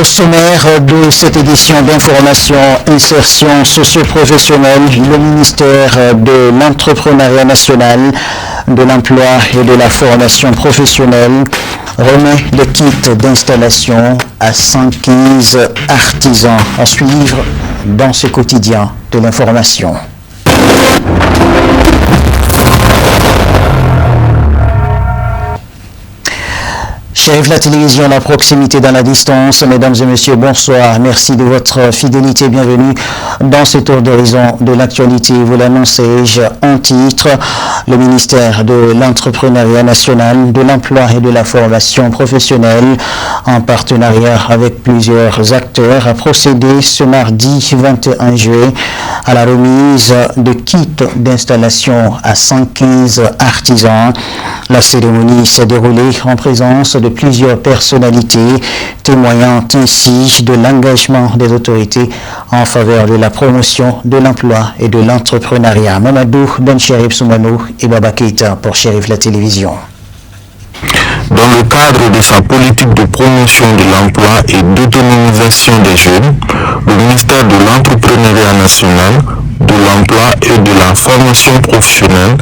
Au sommaire de cette édition d'information insertion socio-professionnelle, le ministère de l'Entrepreneuriat national, de l'Emploi et de la formation professionnelle remet le kit d'installation à 115 artisans. À suivre dans ce quotidien de l'information. Chers la télévision, la proximité dans la distance, mesdames et messieurs, bonsoir. Merci de votre fidélité. Bienvenue dans ce tour d'horizon de l'actualité. Vous l'annoncez-je en titre, le ministère de l'Entrepreneuriat national, de l'Emploi et de la formation professionnelle, en partenariat avec plusieurs acteurs, a procédé ce mardi 21 juillet à la remise de kits d'installation à 115 artisans. La cérémonie s'est déroulée en présence de plusieurs personnalités, témoignant ainsi de l'engagement des autorités en faveur de la promotion de l'emploi et de l'entrepreneuriat. Mamadou Ben Cherif Soumano et Baba Keita pour Cherif la télévision. Dans le cadre de sa politique de promotion de l'emploi et d'autonomisation des jeunes, le ministère de l'Entrepreneuriat national, de l'Emploi et de la formation professionnelle,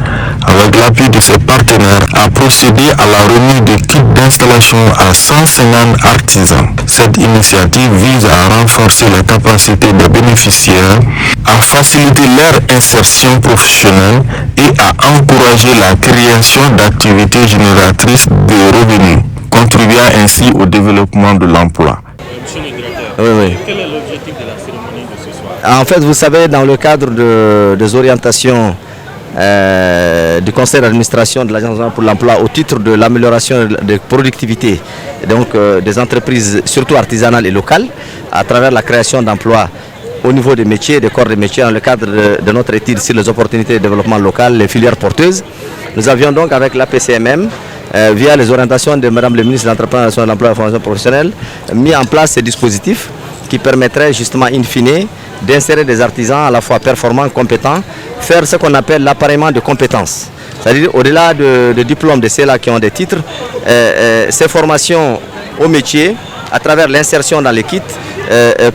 avec l'appui de ses partenaires, a procédé à la remise de kits d'installation à 150 artisans. Cette initiative vise à renforcer la capacité des bénéficiaires, à faciliter leur insertion professionnelle et à encourager la création d'activités génératrices de revenus, contribuant ainsi au développement de l'emploi. Monsieur le directeur, Oui. quel est l'objectif de la cérémonie de ce soir? En fait, vous savez, dans le cadre des orientations du conseil d'administration de l'Agence pour l'emploi au titre de l'amélioration de productivité donc, des entreprises, surtout artisanales et locales, à travers la création d'emplois au niveau des métiers, des corps de métiers, dans le cadre de notre étude sur les opportunités de développement local, les filières porteuses. Nous avions donc avec l'APCMM, via les orientations de Madame le ministre de l'Entrepreneuriat, de l'Emploi et de la formation professionnelle, mis en place ces dispositifs qui permettraient justement in fine d'insérer des artisans à la fois performants, compétents, faire ce qu'on appelle l'appareillement de compétences. C'est-à-dire au-delà de diplômes de ceux-là qui ont des titres, ces formations au métier, à travers l'insertion dans les kits,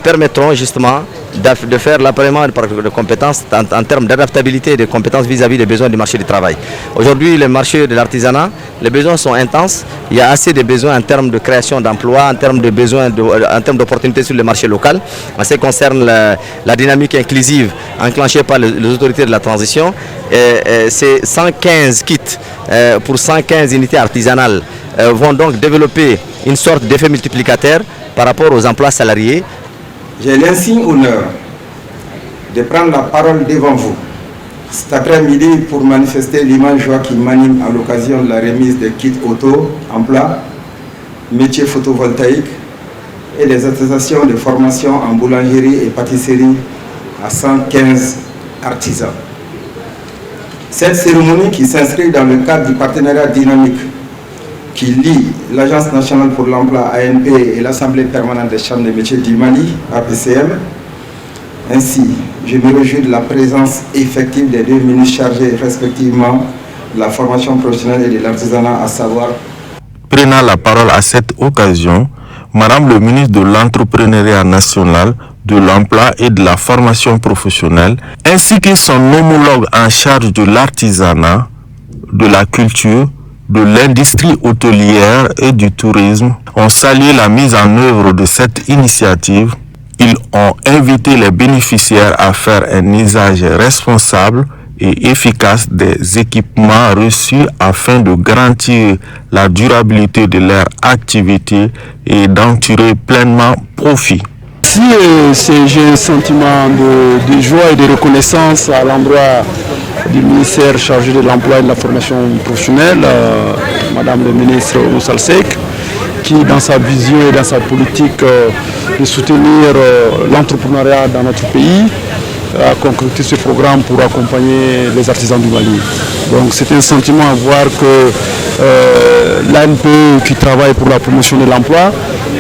permettront justement de faire l'appareillement de compétences en termes d'adaptabilité et de compétences vis-à-vis des besoins du marché du travail. Aujourd'hui, le marché de l'artisanat, les besoins sont intenses. Il y a assez de besoins en termes de création d'emplois, en termes de besoins, en termes d'opportunités sur le marché local. En ce qui concerne la dynamique inclusive enclenchée par les autorités de la transition, ces 115 kits pour 115 unités artisanales vont donc développer une sorte d'effet multiplicateur par rapport aux emplois salariés. J'ai l'insigne honneur de prendre la parole devant vous cet après-midi pour manifester l'immense joie qui m'anime à l'occasion de la remise des kits auto, emploi, métiers photovoltaïques et des attestations de formation en boulangerie et pâtisserie à 115 artisans. Cette cérémonie qui s'inscrit dans le cadre du partenariat dynamique qui lie l'Agence nationale pour l'emploi ANP et l'Assemblée permanente des chambres des métiers du Mali, APCM. Ainsi, je me réjouis de la présence effective des deux ministres chargés respectivement de la formation professionnelle et de l'artisanat, à savoir. Prenant la parole à cette occasion, Madame le ministre de l'Entrepreneuriat national, de l'Emploi et de la formation professionnelle, ainsi que son homologue en charge de l'artisanat, de la culture, de l'industrie hôtelière et du tourisme ont salué la mise en œuvre de cette initiative. Ils ont invité les bénéficiaires à faire un usage responsable et efficace des équipements reçus afin de garantir la durabilité de leur activité et d'en tirer pleinement profit. J'ai un sentiment de joie et de reconnaissance à l'endroit du ministère chargé de l'emploi et de la formation professionnelle, Madame le ministre Moussa Seck, qui dans sa vision et dans sa politique de soutenir l'entrepreneuriat dans notre pays, a concrétisé ce programme pour accompagner les artisans du Mali. Donc c'est un sentiment à voir que l'ANP qui travaille pour la promotion de l'emploi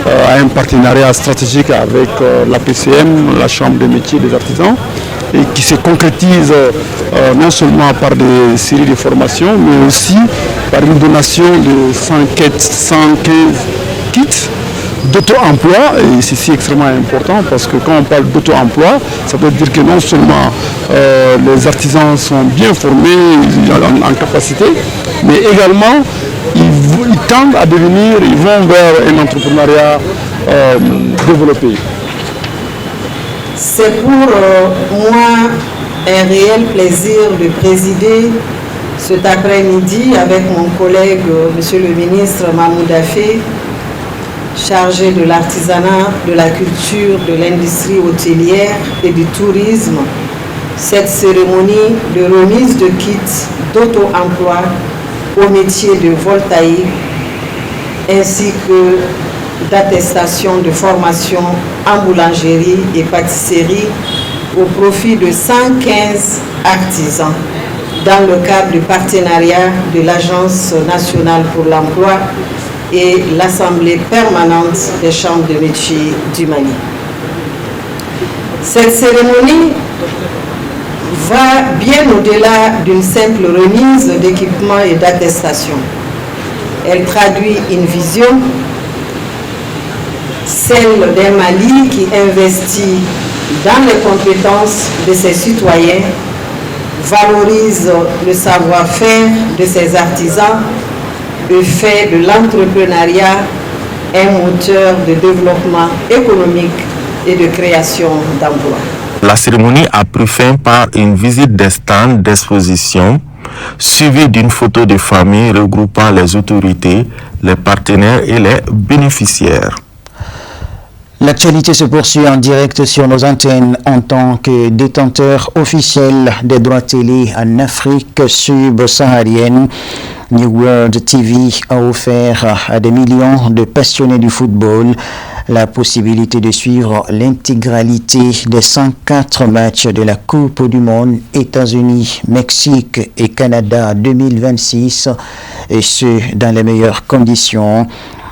a un partenariat stratégique avec la PCM, la Chambre des métiers des artisans, et qui se concrétise non seulement par des séries de formations, mais aussi par une donation de 115 kits d'auto-emploi, et ceci est extrêmement important parce que quand on parle d'auto-emploi, ça veut dire que non seulement les artisans sont bien formés en capacité, mais également ils tendent à devenir, ils vont vers un entrepreneuriat développé. C'est pour moi un réel plaisir de présider cet après-midi avec mon collègue, Monsieur le ministre Mahmoud Affé, chargé de l'artisanat, de la culture, de l'industrie hôtelière et du tourisme, cette cérémonie de remise de kits d'auto-emploi au métier de voltaïque ainsi que d'attestation de formation en boulangerie et pâtisserie au profit de 115 artisans dans le cadre du partenariat de l'Agence nationale pour l'emploi et l'Assemblée permanente des chambres de métiers du Mali. Cette cérémonie va bien au-delà d'une simple remise d'équipements et d'attestations. Elle traduit une vision, celle d'un Mali qui investit dans les compétences de ses citoyens, valorise le savoir-faire de ses artisans et fait de l'entrepreneuriat un moteur de développement économique et de création d'emplois. La cérémonie a pris fin par une visite des stands d'exposition suivie d'une photo de famille regroupant les autorités, les partenaires et les bénéficiaires. L'actualité se poursuit en direct sur nos antennes en tant que détenteur officiel des droits télé en Afrique subsaharienne. New World TV a offert à des millions de passionnés du football la possibilité de suivre l'intégralité des 104 matchs de la Coupe du Monde États-Unis, Mexique et Canada 2026, et ce dans les meilleures conditions.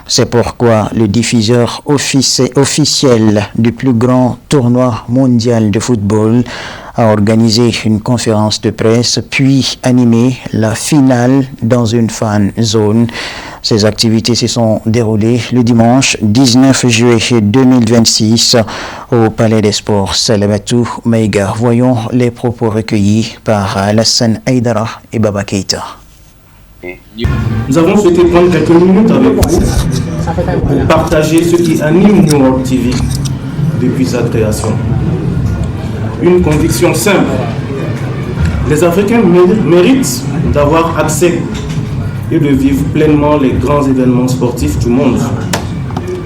C'est pourquoi le diffuseur officiel du plus grand tournoi mondial de football a organisé une conférence de presse puis animé la finale dans une fan zone. Ces activités se sont déroulées le dimanche 19 juillet 2026 au Palais des Sports Salamatou Maïga. Voyons les propos recueillis par Alassane Aïdara et Baba Keïta. Nous avons souhaité prendre quelques minutes avec vous pour partager ce qui anime New World TV depuis sa création. Une conviction simple: les Africains méritent d'avoir accès et de vivre pleinement les grands événements sportifs du monde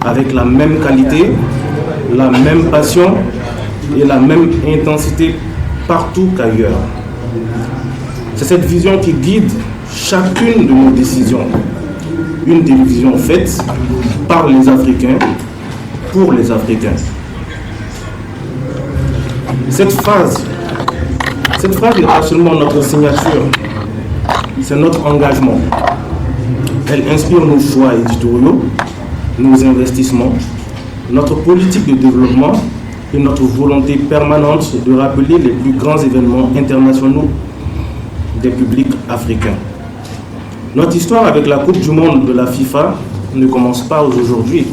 avec la même qualité, la même passion et la même intensité partout qu'ailleurs. C'est cette vision qui guide chacune de nos décisions. Une télévision faite par les Africains, pour les Africains. Cette phrase n'est pas seulement notre signature, c'est notre engagement. Elle inspire nos choix éditoriaux, nos investissements, notre politique de développement et notre volonté permanente de rappeler les plus grands événements internationaux des publics africains. Notre histoire avec la Coupe du Monde de la FIFA ne commence pas aujourd'hui.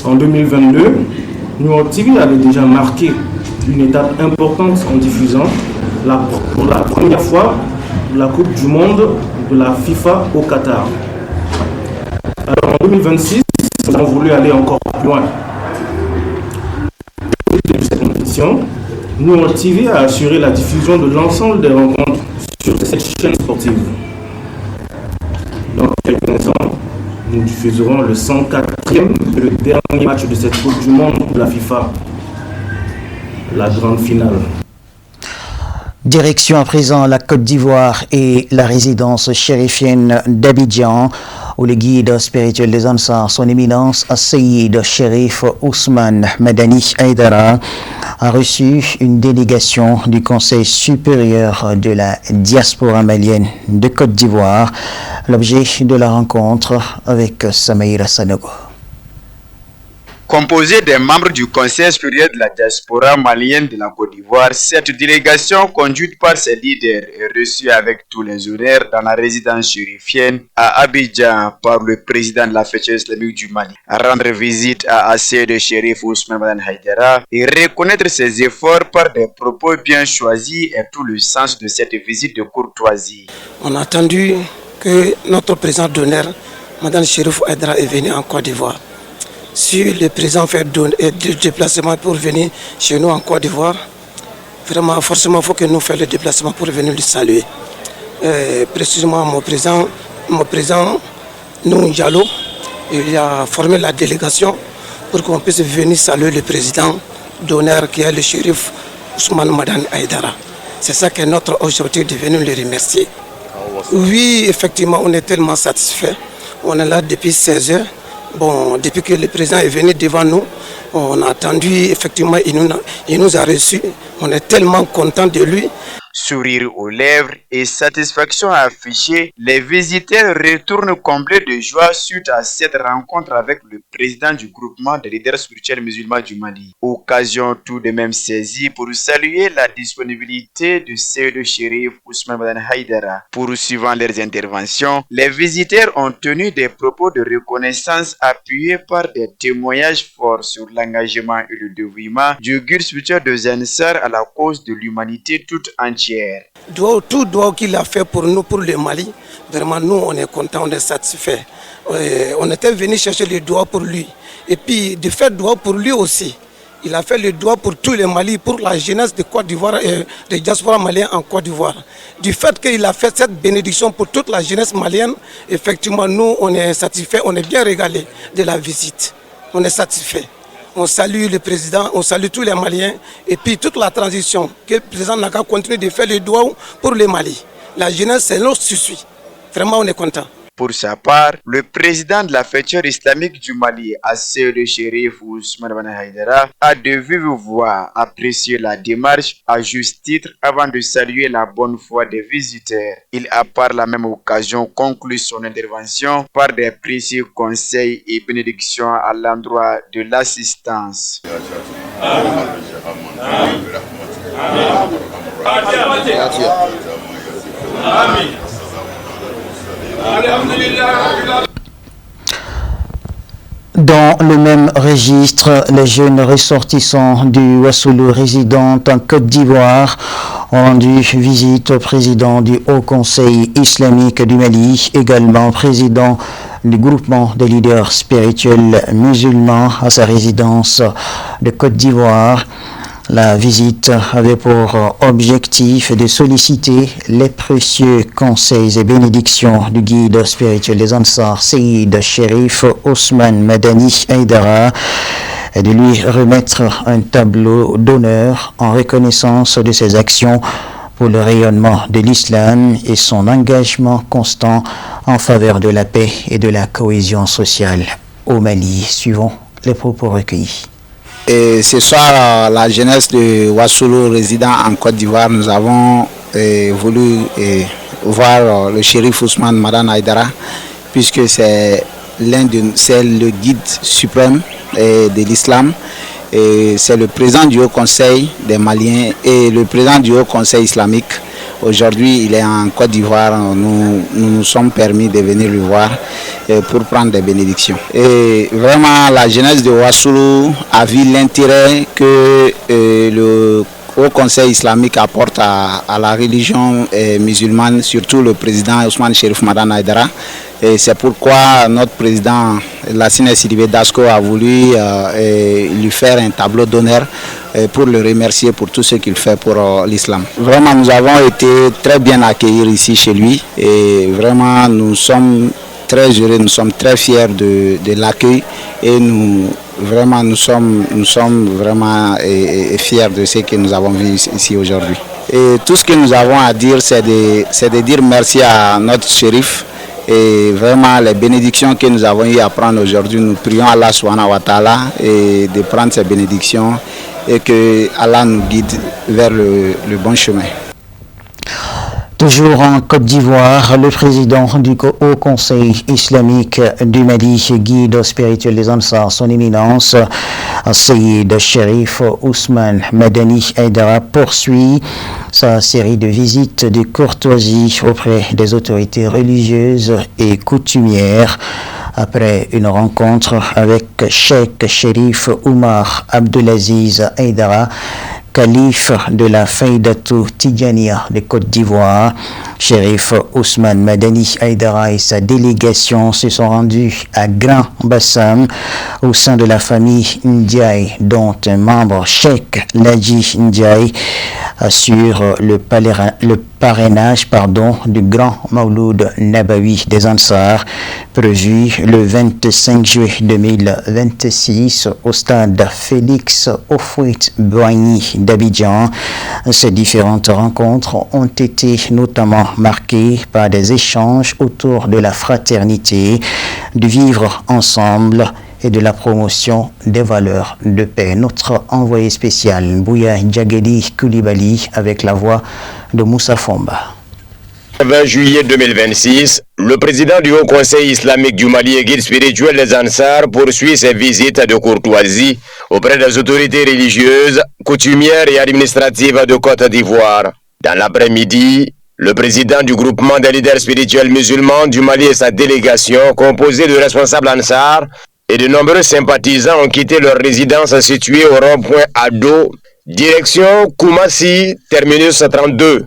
En 2022, New World TV avait déjà marqué une étape importante en diffusant pour la première fois la Coupe du Monde de la FIFA au Qatar. Alors en 2026, nous avons voulu aller encore plus loin. Depuis cette compétition, New World TV a assuré la diffusion de l'ensemble des rencontres sur cette chaîne sportive. Dans quelques instants, nous diffuserons le 104e et le dernier match de cette Coupe du Monde de la FIFA, la grande finale. Direction à présent la Côte d'Ivoire et la résidence chérifienne d'Abidjan, où le guide spirituel des Ansar, son éminence Seyid Chérif Ousmane Madani Aïdara, a reçu une délégation du Conseil supérieur de la diaspora malienne de Côte d'Ivoire. L'objet de la rencontre avec Samaïra Sanogo. Composée des membres du Conseil supérieur de la diaspora malienne de la Côte d'Ivoire, cette délégation conduite par ses leaders est reçue avec tous les honneurs dans la résidence chérifienne à Abidjan par le président de la Fédération islamique du Mali. À rendre visite à Assey de Chérif Ousmane Madani Haïdara et reconnaître ses efforts par des propos bien choisis est tout le sens de cette visite de courtoisie. On a attendu que notre président d'honneur, Madame Chérif Haïdara, est venu en Côte d'Ivoire. Si le président fait du déplacement pour venir chez nous en Côte d'Ivoire, vraiment, forcément, il faut que nous fassions le déplacement pour venir le saluer. Précisément, mon président nous Diallo, il a formé la délégation pour qu'on puisse venir saluer le président d'honneur qui est le shérif Ousmane Madani Haïdara. C'est ça que notre objectif de venir le remercier. Oui, effectivement, on est tellement satisfaits. On est là depuis 16 heures. Bon, depuis que le président est venu devant nous, on a attendu, effectivement, il nous a reçus. On est tellement contents de lui. Sourire aux lèvres et satisfaction affichée, les visiteurs retournent comblés de joie suite à cette rencontre avec le président du groupement des leaders spirituels musulmans du Mali. Occasion tout de même saisie pour saluer la disponibilité de Seydi Chérif Ousmane Madani Haïdara. Poursuivant leurs interventions, les visiteurs ont tenu des propos de reconnaissance appuyés par des témoignages forts sur l'engagement et le dévouement du guide spirituel de Zansar à la cause de l'humanité toute entière. Tout droit qu'il a fait pour nous, pour le Mali, vraiment nous on est contents, on est satisfaits. On était venu chercher le droit pour lui. Et puis de faire droit pour lui aussi. Il a fait le droit pour tous les Mali, pour la jeunesse de Côte d'Ivoire et des diasporas maliens en Côte d'Ivoire. Du fait qu'il a fait cette bénédiction pour toute la jeunesse malienne, effectivement nous on est satisfaits, on est bien régalés de la visite. On est satisfaits. On salue le président, on salue tous les Maliens et puis toute la transition que le président n'a qu'à continuer de faire le droit pour le Mali. La jeunesse, c'est notre souci. Vraiment, on est content. Pour sa part, le président de la Fédération islamique du Mali, Assey de Chérif Ousmane Madani Haïdara, a de vive voix apprécié la démarche à juste titre avant de saluer la bonne foi des visiteurs. Il a par la même occasion conclu son intervention par des précieux conseils et bénédictions à l'endroit de l'assistance. Dans le même registre, les jeunes ressortissants du Wassoulou résidant en Côte d'Ivoire ont rendu visite au président du Haut Conseil islamique du Mali, également président du groupement des leaders spirituels musulmans à sa résidence de Côte d'Ivoire. La visite avait pour objectif de solliciter les précieux conseils et bénédictions du guide spirituel des Ansar, Seydi Chérif Ousmane Madani Haïdara, et de lui remettre un tableau d'honneur en reconnaissance de ses actions pour le rayonnement de l'islam et son engagement constant en faveur de la paix et de la cohésion sociale au Mali. Suivons les propos recueillis. Et ce soir, la jeunesse de Wassoulou résidant en Côte d'Ivoire, nous avons voulu voir le shérif Ousmane Madani Haïdara, puisque c'est le guide suprême de l'islam. C'est le président du Haut Conseil des Maliens et le président du Haut Conseil islamique. Aujourd'hui, il est en Côte d'Ivoire. Nous sommes permis de venir le voir pour prendre des bénédictions. Et vraiment, la jeunesse de Wassoulou a vu l'intérêt que le Haut Conseil islamique apporte à la religion musulmane, surtout le président Ousmane Chérif Madani Haïdara. Et c'est pourquoi notre président Lassine Sidibé Dasko a voulu lui faire un tableau d'honneur pour le remercier pour tout ce qu'il fait pour l'islam. Vraiment, nous avons été très bien accueillis ici chez lui et vraiment nous sommes très heureux, nous sommes très fiers de l'accueil et nous sommes vraiment fiers de ce que nous avons vu ici aujourd'hui. Et tout ce que nous avons à dire, c'est de dire merci à notre shérif. Et vraiment, les bénédictions que nous avons eu à prendre aujourd'hui, nous prions Allah subhanahu wa ta'ala et de prendre ces bénédictions et que Allah nous guide vers le bon chemin. Toujours en Côte d'Ivoire, le président du Haut Conseil islamique du Mali, guide spirituel des Ansar, son éminence, Seyid Cherif Ousmane Madani Haïdara, poursuit sa série de visites de courtoisie auprès des autorités religieuses et coutumières. Après une rencontre avec Cheikh Cherif Oumar Abdelaziz Haïdara, calife de la Faydatou Tidjania de Côte d'Ivoire, Cherif Ousmane Madani Haïdara et sa délégation se sont rendus à Grand Bassam au sein de la famille Ndiaye, dont un membre, Cheikh Ladji Ndiaye, assure le parrainage du grand Mauloud Nabawi des Ansar, prévu le 25 juillet 2026 au stade Félix Houphouët-Boigny d'Abidjan. Ces différentes rencontres ont été notamment marquées par des échanges autour de la fraternité, du vivre ensemble et de la promotion des valeurs de paix. Notre envoyé spécial, Bouya Djagedi Koulibaly, avec la voix de Moussa Fomba. Le 20 juillet 2026, le président du Haut Conseil islamique du Mali et guide spirituel des Ansar poursuit ses visites de courtoisie auprès des autorités religieuses, coutumières et administratives de Côte d'Ivoire. Dans l'après-midi, le président du groupement des leaders spirituels musulmans du Mali et sa délégation, composée de responsables Ansar et de nombreux sympathisants, ont quitté leur résidence située au rond-point Ado, direction Koumassi, terminus 32.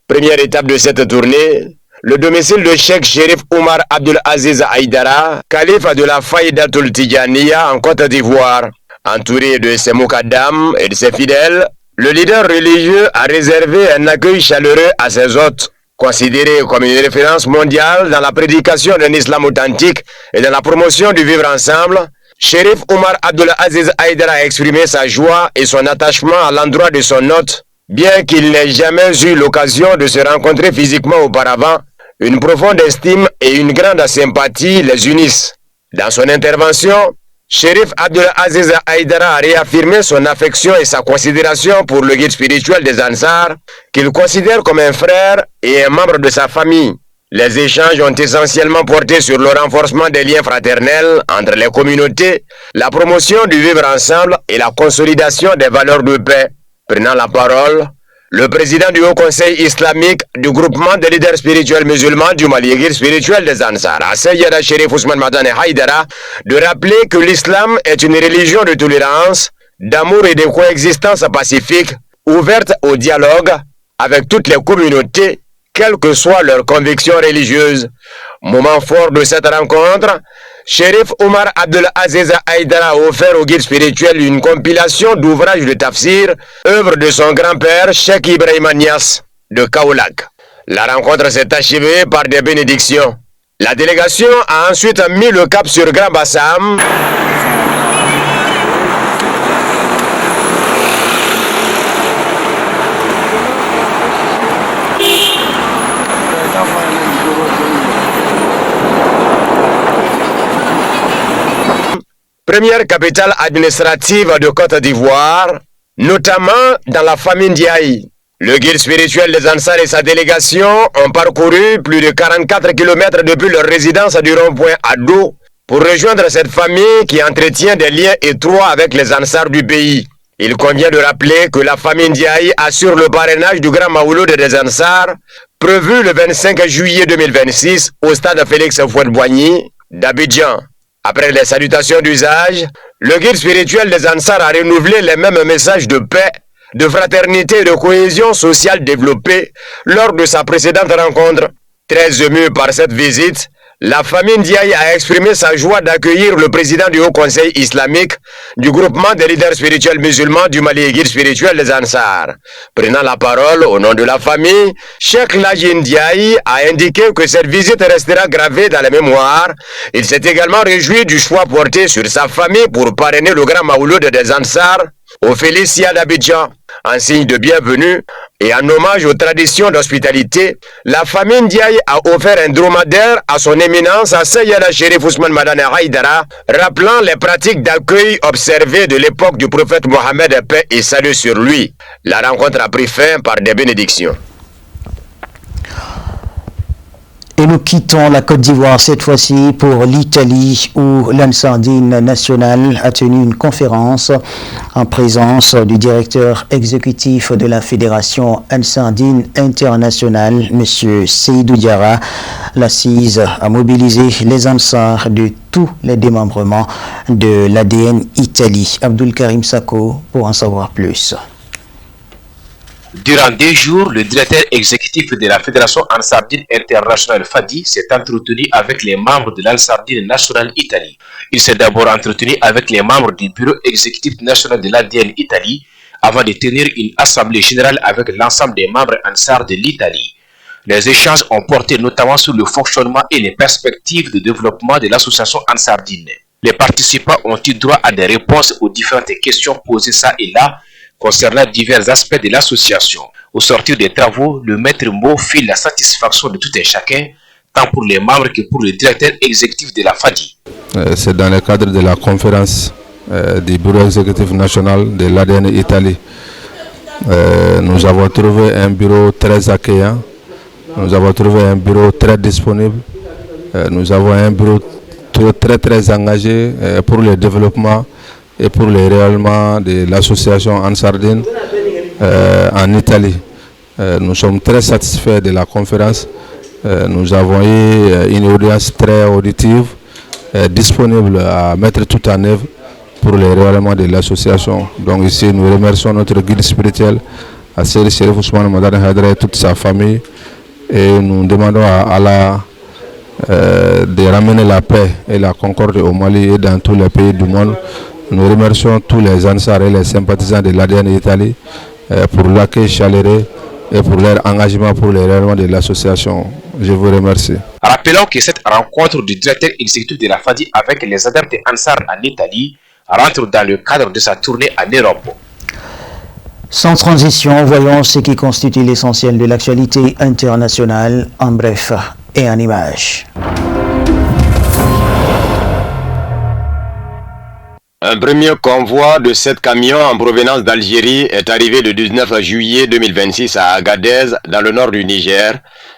Première étape de cette tournée, le domicile de Cheikh Cherif Oumar Abdelaziz Haïdara, calife de la Faydatul Tidjaniya en Côte d'Ivoire. Entouré de ses moukadam et de ses fidèles, le leader religieux a réservé un accueil chaleureux à ses hôtes. Considéré comme une référence mondiale dans la prédication d'un islam authentique et dans la promotion du vivre ensemble, Cherif Oumar Abdelaziz Haïdara a exprimé sa joie et son attachement à l'endroit de son hôte. Bien qu'il n'ait jamais eu l'occasion de se rencontrer physiquement auparavant, une profonde estime et une grande sympathie les unissent. Dans son intervention, Cherif Abdelaziz Haïdara a réaffirmé son affection et sa considération pour le guide spirituel des Ansar, qu'il considère comme un frère et un membre de sa famille. Les échanges ont essentiellement porté sur le renforcement des liens fraternels entre les communautés, la promotion du vivre ensemble et la consolidation des valeurs de paix. Prenant la parole, le président du Haut Conseil islamique du groupement des leaders spirituels musulmans du Mali et guide spirituel des Ansar, Seyid Cherif Ousmane Madani Haïdara, de rappeler que l'islam est une religion de tolérance, d'amour et de coexistence pacifique, ouverte au dialogue avec toutes les communautés, quelles que soient leurs convictions religieuses. Moment fort de cette rencontre, Cherif Oumar Abdelaziz Haïdara a offert au guide spirituel une compilation d'ouvrages de tafsir, œuvre de son grand-père Cheikh Ibrahima Niass de Kaolack. La rencontre s'est achevée par des bénédictions. La délégation a ensuite mis le cap sur Grand Bassam. Première capitale administrative de Côte d'Ivoire, notamment dans la famille Ndiaye. Le guide spirituel des Ansar et sa délégation ont parcouru plus de 44 km depuis leur résidence du rond-point Ado pour rejoindre cette famille qui entretient des liens étroits avec les Ansar du pays. Il convient de rappeler que la famille Ndiaye assure le parrainage du grand Mauloud des Ansar, prévu le 25 juillet 2026 au stade Félix Houphouët-Boigny d'Abidjan. Après les salutations d'usage, le guide spirituel des Ansar a renouvelé les mêmes messages de paix, de fraternité et de cohésion sociale développés lors de sa précédente rencontre. Très ému par cette visite, la famille Ndiaye a exprimé sa joie d'accueillir le président du Haut Conseil islamique du groupement des leaders spirituels musulmans du Mali et guide spirituel des Ansar. Prenant la parole au nom de la famille, Cheikh Ladji Ndiaye a indiqué que cette visite restera gravée dans la mémoire. Il s'est également réjoui du choix porté sur sa famille pour parrainer le grand Mauloud des Ansar Au Félicia d'Abidjan, en signe de bienvenue et en hommage aux traditions d'hospitalité, la famille Ndiaye a offert un dromadaire à son éminence à Sayyada Chérif Ousmane Madane Haïdara, rappelant les pratiques d'accueil observées de l'époque du prophète Mohammed, paix et salut sur lui. La rencontre a pris fin par des bénédictions. Et nous quittons la Côte d'Ivoire cette fois-ci pour l'Italie où l'Ansardine nationale a tenu une conférence en présence du directeur exécutif de la Fédération Ansardine internationale, M. Seydou Diarra. L'assise a mobilisé les Ansars de tous les démembrements de l'ADN Italie. Abdul Karim Sako pour en savoir plus. Durant 2 jours, le directeur exécutif de la Fédération Ansardine internationale FADI s'est entretenu avec les membres de l'Ansardine nationale Italie. Il s'est d'abord entretenu avec les membres du bureau exécutif national de l'ADN Italie avant de tenir une assemblée générale avec l'ensemble des membres Ansar de l'Italie. Les échanges ont porté notamment sur le fonctionnement et les perspectives de développement de l'association Ansardine. Les participants ont eu droit à des réponses aux différentes questions posées ça et là concernant divers aspects de l'association. Au sortir des travaux, le maître mot fit la satisfaction de tout un chacun, tant pour les membres que pour le directeur exécutif de la FADI. C'est dans le cadre de la conférence du bureau exécutif national de l'ADN Italie. Nous avons trouvé un bureau très accueillant, nous avons trouvé un bureau très disponible, nous avons un bureau très engagé pour le développement et pour le rayonnement de l'association Ansardine en Italie. Nous sommes très satisfaits de la conférence. Nous avons eu une audience très auditive, disponible à mettre tout en œuvre pour le rayonnement de l'association. Donc ici, nous remercions notre guide spirituel, Seydi Chérif Ousmane Madane Haïdara et toute sa famille. Et nous demandons à Allah de ramener la paix et la concorde au Mali et dans tous les pays du monde. Nous remercions tous les Ansars et les sympathisants de l'ADN Italie pour l'accueil chaleureux et pour leur engagement pour le rayonnement de l'association. Je vous remercie. Rappelons que cette rencontre du directeur exécutif de la FADI avec les adeptes Ansar en Italie rentre dans le cadre de sa tournée en Europe. Sans transition, voyons ce qui constitue l'essentiel de l'actualité internationale en bref et en images. Un premier convoi de 7 camions en provenance d'Algérie est arrivé le 19 juillet 2026 à Agadez, dans le nord du Niger.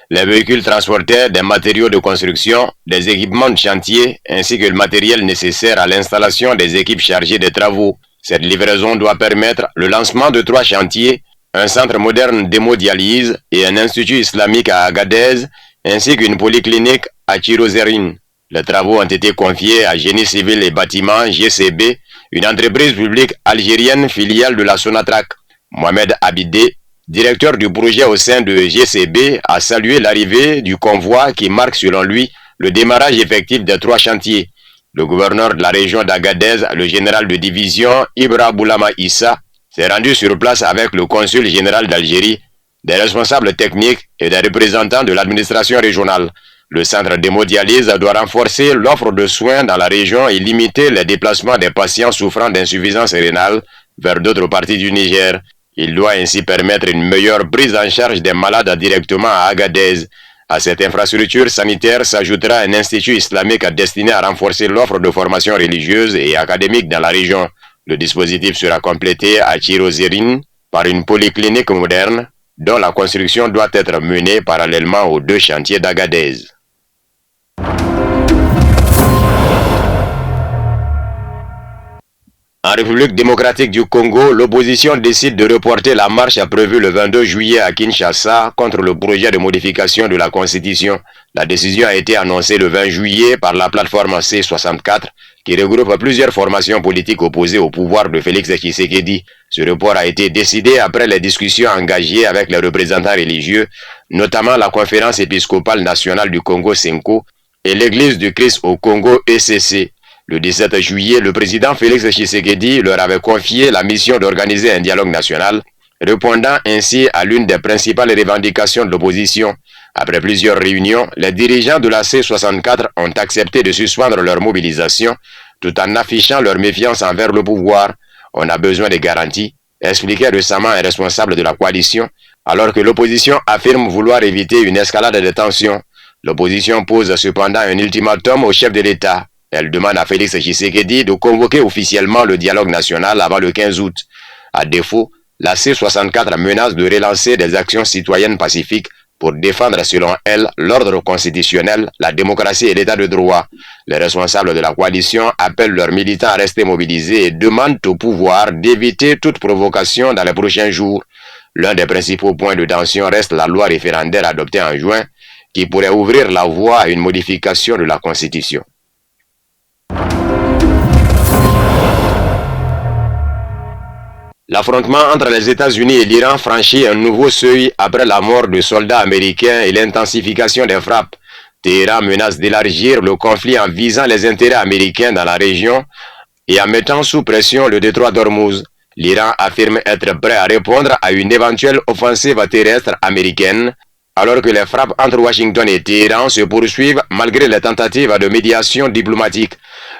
Les véhicules transportaient des matériaux de construction, des équipements de chantier, ainsi que le matériel nécessaire à l'installation des équipes chargées des travaux. Cette livraison doit permettre le lancement de 3 chantiers, un centre moderne d'hémodialyse et un institut islamique à Agadez, ainsi qu'une polyclinique à Chirozérine. Les travaux ont été confiés à Génie Civil et Bâtiments GCB, une entreprise publique algérienne filiale de la Sonatrach. Mohamed Abidé, directeur du projet au sein de GCB, a salué l'arrivée du convoi qui marque selon lui le démarrage effectif des 3 chantiers. Le gouverneur de la région d'Agadez, le général de division Ibra Boulama Issa, s'est rendu sur place avec le consul général d'Algérie, des responsables techniques et des représentants de l'administration régionale. Le centre d'hémodialyse doit renforcer l'offre de soins dans la région et limiter les déplacements des patients souffrant d'insuffisance rénale vers d'autres parties du Niger. Il doit ainsi permettre une meilleure prise en charge des malades directement à Agadez. À cette infrastructure sanitaire s'ajoutera un institut islamique destiné à renforcer l'offre de formation religieuse et académique dans la région. Le dispositif sera complété à Chirozérine par une polyclinique moderne dont la construction doit être menée parallèlement aux 2 chantiers d'Agadez. En République démocratique du Congo, l'opposition décide de reporter la marche prévue le 22 juillet à Kinshasa contre le projet de modification de la Constitution. La décision a été annoncée le 20 juillet par la plateforme C64 qui regroupe plusieurs formations politiques opposées au pouvoir de Félix Tshisekedi. Ce report a été décidé après les discussions engagées avec les représentants religieux, notamment la Conférence épiscopale nationale du Congo (CENCO) et l'Église du Christ au Congo (ECC). Le 17 juillet, le président Félix Tshisekedi leur avait confié la mission d'organiser un dialogue national, répondant ainsi à l'une des principales revendications de l'opposition. Après plusieurs réunions, les dirigeants de la C64 ont accepté de suspendre leur mobilisation, tout en affichant leur méfiance envers le pouvoir. On a besoin de garanties, expliquait récemment un responsable de la coalition, alors que l'opposition affirme vouloir éviter une escalade de tensions. L'opposition pose cependant un ultimatum au chef de l'État. Elle demande à Félix Tshisekedi de convoquer officiellement le dialogue national avant le 15 août. À défaut, la C64 menace de relancer des actions citoyennes pacifiques pour défendre, selon elle, l'ordre constitutionnel, la démocratie et l'état de droit. Les responsables de la coalition appellent leurs militants à rester mobilisés et demandent au pouvoir d'éviter toute provocation dans les prochains jours. L'un des principaux points de tension reste la loi référendaire adoptée en juin, qui pourrait ouvrir la voie à une modification de la Constitution. L'affrontement entre les États-Unis et l'Iran franchit un nouveau seuil après la mort de soldats américains et l'intensification des frappes. Téhéran menace d'élargir le conflit en visant les intérêts américains dans la région et en mettant sous pression le détroit d'Ormuz. L'Iran affirme être prêt à répondre à une éventuelle offensive terrestre américaine, alors que les frappes entre Washington et Téhéran se poursuivent malgré les tentatives de médiation diplomatique.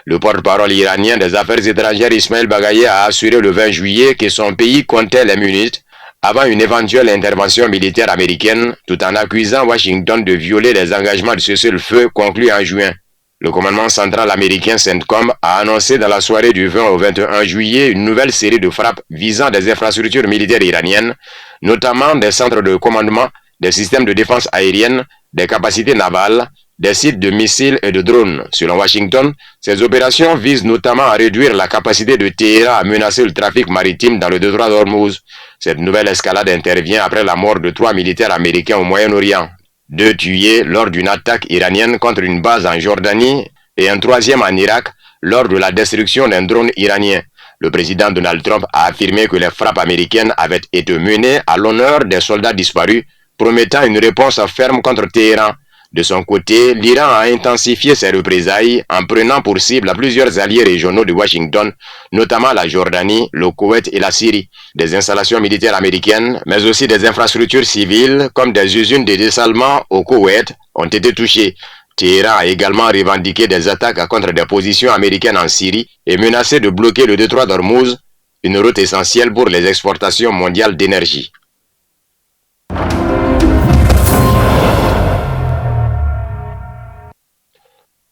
Le porte-parole iranien des affaires étrangères Ismaël Bagaï a assuré le 20 juillet que son pays comptait les minutes avant une éventuelle intervention militaire américaine, tout en accusant Washington de violer les engagements de cessez-le-feu conclus en juin. Le commandement central américain CENTCOM a annoncé dans la soirée du 20 au 21 juillet une nouvelle série de frappes visant des infrastructures militaires iraniennes, notamment des centres de commandement, des systèmes de défense aérienne, des capacités navales, des sites de missiles et de drones. Selon Washington, ces opérations visent notamment à réduire la capacité de Téhéran à menacer le trafic maritime dans le détroit d'Ormuz. Cette nouvelle escalade intervient après la mort de 3 militaires américains au Moyen-Orient, 2 tués lors d'une attaque iranienne contre une base en Jordanie et un 3e en Irak lors de la destruction d'un drone iranien. Le président Donald Trump a affirmé que les frappes américaines avaient été menées à l'honneur des soldats disparus, promettant une réponse ferme contre Téhéran. De son côté, l'Iran a intensifié ses représailles en prenant pour cible plusieurs alliés régionaux de Washington, notamment la Jordanie, le Koweït et la Syrie. Des installations militaires américaines, mais aussi des infrastructures civiles comme des usines de dessalement au Koweït ont été touchées. Téhéran a également revendiqué des attaques contre des positions américaines en Syrie et menacé de bloquer le détroit d'Ormuz, une route essentielle pour les exportations mondiales d'énergie.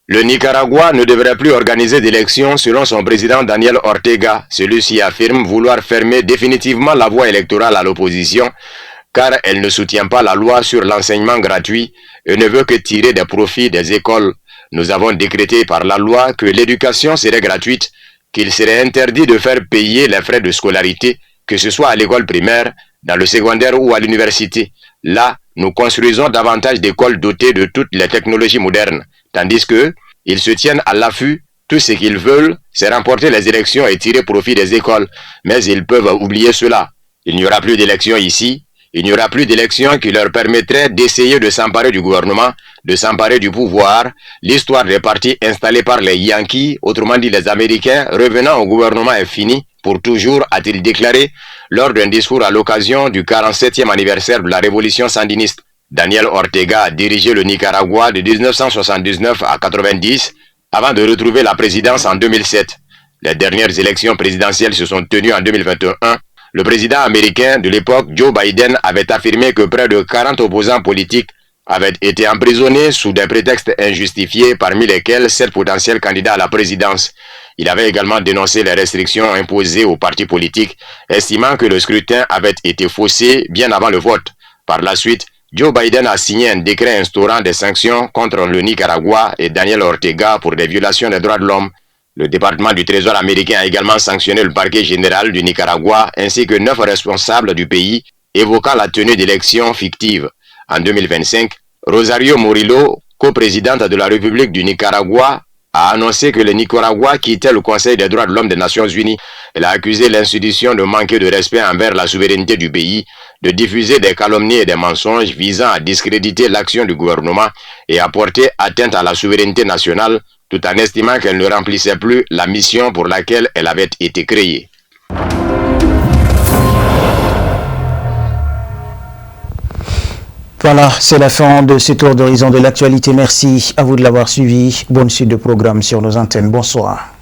Le Nicaragua ne devrait plus organiser d'élections selon son président Daniel Ortega. Celui-ci affirme vouloir fermer définitivement la voie électorale à l'opposition car elle ne soutient pas la loi sur l'enseignement gratuit et ne veut que tirer des profits des écoles. Nous avons décrété par la loi que l'éducation serait gratuite, qu'il serait interdit de faire payer les frais de scolarité, que ce soit à l'école primaire, dans le secondaire ou à l'université. Là, nous construisons davantage d'écoles dotées de toutes les technologies modernes. Tandis que ils se tiennent à l'affût, tout ce qu'ils veulent, c'est remporter les élections et tirer profit des écoles. Mais ils peuvent oublier cela. Il n'y aura plus d'élections ici. Il n'y aura plus d'élections qui leur permettraient d'essayer de s'emparer du gouvernement, de s'emparer du pouvoir. L'histoire des partis installés par les Yankees, autrement dit les Américains, revenant au gouvernement est finie pour toujours, a-t-il déclaré lors d'un discours à l'occasion du 47e anniversaire de la révolution sandiniste. Daniel Ortega a dirigé le Nicaragua de 1979 à 90 avant de retrouver la présidence en 2007. Les dernières élections présidentielles se sont tenues en 2021. Le président américain de l'époque, Joe Biden, avait affirmé que près de 40 opposants politiques avaient été emprisonnés sous des prétextes injustifiés, parmi lesquels 7 potentiels candidats à la présidence. Il avait également dénoncé les restrictions imposées aux partis politiques, estimant que le scrutin avait été faussé bien avant le vote. Par la suite, Joe Biden a signé un décret instaurant des sanctions contre le Nicaragua et Daniel Ortega pour des violations des droits de l'homme. Le département du Trésor américain a également sanctionné le parquet général du Nicaragua ainsi que 9 responsables du pays, évoquant la tenue d'élections fictives. En 2025, Rosario Murillo, coprésidente de la République du Nicaragua, a annoncé que le Nicaragua quittait le Conseil des droits de l'homme des Nations Unies. Elle a accusé l'institution de manquer de respect envers la souveraineté du pays, de diffuser des calomnies et des mensonges visant à discréditer l'action du gouvernement et à porter atteinte à la souveraineté nationale, tout en estimant qu'elle ne remplissait plus la mission pour laquelle elle avait été créée. Voilà, c'est la fin de ce tour d'horizon de l'actualité. Merci à vous de l'avoir suivi. Bonne suite de programme sur nos antennes. Bonsoir.